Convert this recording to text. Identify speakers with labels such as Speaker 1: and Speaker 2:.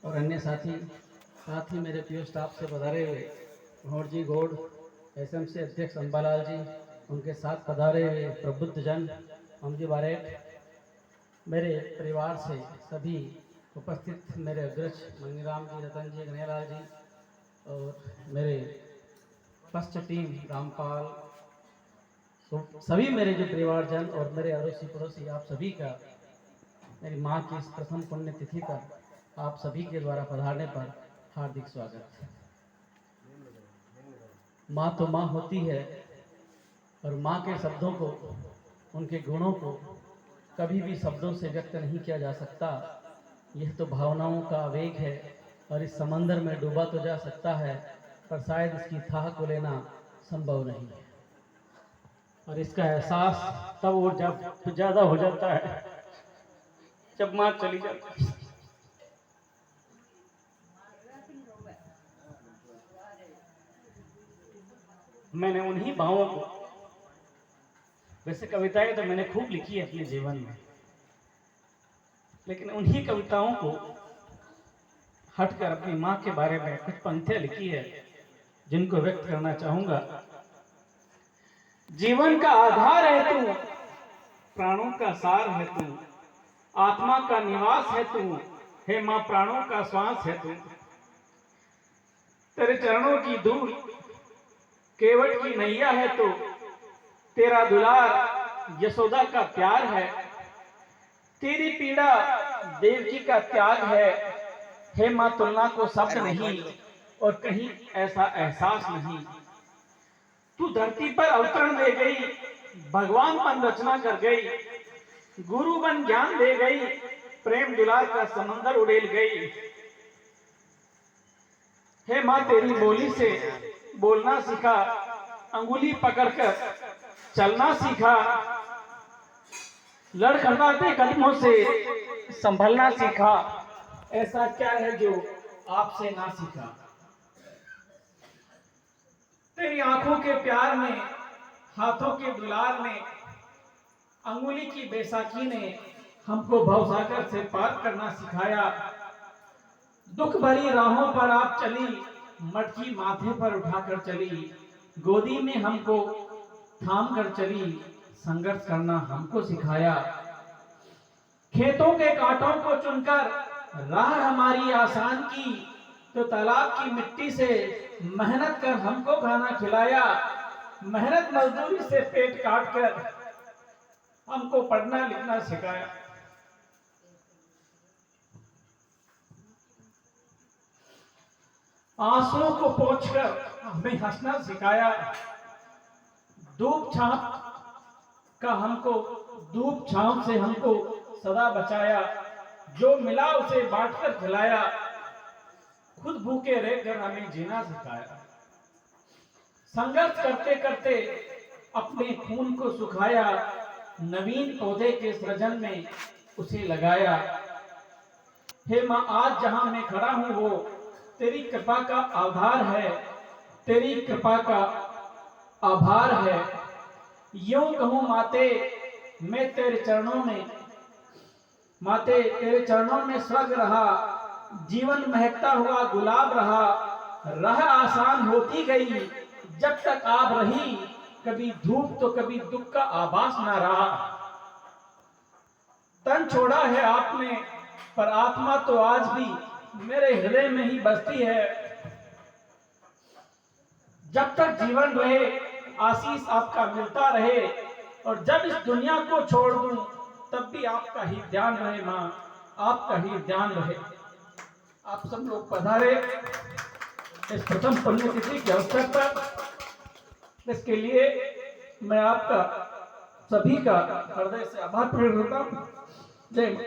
Speaker 1: और अन्य साथ ही मेरे प्रिय स्टाफ से पधारे हुए घोड़ जी घोड़ एसएमसी अध्यक्ष अंबालाल जी, उनके साथ पधारे हुए प्रबुद्ध जन अमजी बारेट, मेरे परिवार से सभी उपस्थित मेरे अग्रज मंगीराम जी, रतन जी, गणेलाल जी और मेरे फर्स्ट टीम रामपाल, सभी मेरे जो परिवारजन और मेरे अड़ोसी पड़ोसी, आप सभी का मेरी माँ की इस प्रथम पुण्यतिथि पर आप सभी के द्वारा पधारने पर हार्दिक स्वागत। माँ तो माँ होती है और माँ के शब्दों को, उनके गुणों को कभी भी शब्दों से व्यक्त नहीं किया जा सकता। यह तो भावनाओं का आवेग है और इस समंदर में डूबा तो जा सकता है पर शायद इसकी थाह को लेना संभव नहीं है। और इसका एहसास तब और जब ज़्यादा हो जाता है जब माँ चली जाती है। मैंने उन्हीं भावों को, वैसे कविताएं तो मैंने खूब लिखी है अपने जीवन में, लेकिन उन्हीं कविताओं को हटकर अपनी माँ के बारे में कुछ पंक्तियां लिखी है जिनको व्यक्त करना चाहूंगा। जीवन का आधार है तू, प्राणों का सार है तू, आत्मा का निवास है तू, हे माँ प्राणों का श्वास है तू। तेरे चरणों की धूल केवट की नैया है तो, तेरा दुलार यशोदा का प्यार है, तेरी पीड़ा देवकी का त्याग है, हे माँ तुलना को शब्द नहीं और कहीं ऐसा एहसास नहीं। तू धरती पर अवतरण दे गई, भगवान बन रचना कर गई, गुरु बन ज्ञान दे गई, प्रेम दुलार का समंदर उड़ेल गई। हे माँ तेरी बोली से बोलना सीखा, अंगुली पकड़कर चलना सीखा, लड़खड़ाते कदमों से संभलना सीखा। ऐसा क्या है जो आपसे ना सीखा। तेरी आंखों के प्यार ने, हाथों के दुलार ने, अंगुली की बैसाखी ने हमको भवसागर से पार करना सिखाया। दुख भरी राहों पर आप चली, मटकी माथे पर उठाकर चली, गोदी में हमको थाम कर चली, संघर्ष करना हमको सिखाया। खेतों के कांटों को चुनकर राह हमारी आसान की, तो तालाब की मिट्टी से मेहनत कर हमको खाना खिलाया। मेहनत मजदूरी से पेट काट कर हमको पढ़ना लिखना सिखाया। आंसुओं को पोंछकर हमें हंसना सिखाया। धूप छांव से हमको सदा बचाया। जो मिला उसे बांटकर खिलाया, खुद भूखे रहकर हमें जीना सिखाया। संघर्ष करते करते अपने खून को सुखाया, नवीन पौधे के सृजन में उसे लगाया। हे माँ आज जहां मैं खड़ा हूं वो तेरी कृपा का आधार है, तेरी कृपा का आभार है। यूं कहूं माते मैं तेरे चरणों में, माते तेरे चरणों में स्वर्ग रहा, जीवन महकता हुआ गुलाब रहा। राह आसान होती गई जब तक आप रही, कभी धूप तो कभी दुख का आभास ना रहा। तन छोड़ा है आपने पर आत्मा तो आज भी मेरे हृदय में ही बसती है। जब तक जीवन रहे आशीष आपका मिलता रहे, और जब इस दुनिया को छोड़ दूं तब भी आपका ही ध्यान रहे माँ, आपका ही ध्यान रहे। आप सब लोग पधारे इस प्रथम पुण्यतिथि के अवसर पर। इसके लिए मैं आपका सभी का हृदय से आभार प्रकट करता हूँ। जय मां।